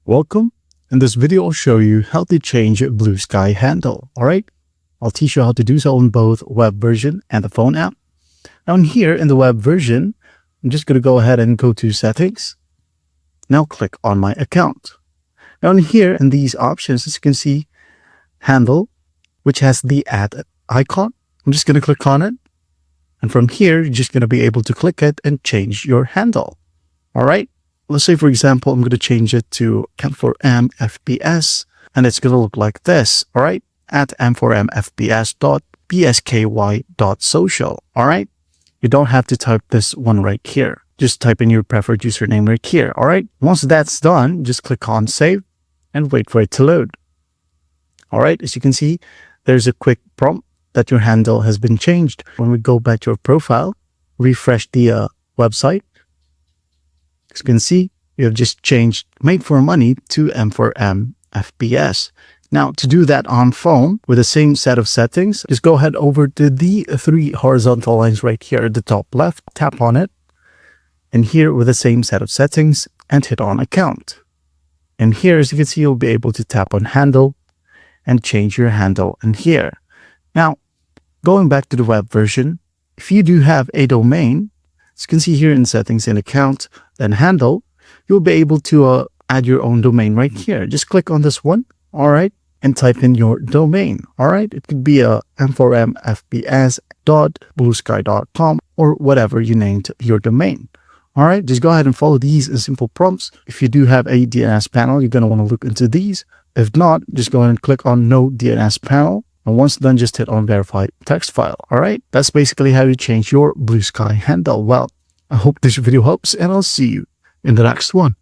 Welcome. In this video, I'll show you how to change a Bluesky handle. All right. I'll teach you how to do so on both web version and the phone app. Now here in the web version, I'm just going to go ahead and go to settings. Now click on my account. Now in here in these options, as you can see, handle, which has the add icon. I'm just going to click on it. And from here, you're just going to be able to click it and change your handle. All right. Let's say, for example, I'm going to change it to M4M FPS, and it's going to look like this, all right? At m4mfps.bsky.social, all right? You don't have to type this one right here. Just type in your preferred username right here, all right? Once that's done, just click on save and wait for it to load. All right, as you can see, there's a quick prompt that your handle has been changed. When we go back to your profile, refresh the website, as you can see, you have just changed Made for Money to M4M FPS. Now, to do that on phone with the same set of settings, just go ahead over to the three horizontal lines right here at the top left, tap on it, and here with the same set of settings, and hit on account. And here, as you can see, you'll be able to tap on handle and change your handle in here. Now, going back to the web version, if you do have a domain, as you can see here in settings and account, then handle, you'll be able to add your own domain right here. Just click on this one, all right, and type in your domain, all right? It could be a m4mfps.bluesky.com or whatever you named your domain. All right, just go ahead and follow these simple prompts. If you do have a DNS panel, you're going to want to look into these. If not, just go ahead and click on no DNS panel. And once done, just hit on verify text file. All right, that's basically how you change your Bluesky handle. Well, I hope this video helps, and I'll see you in the next one.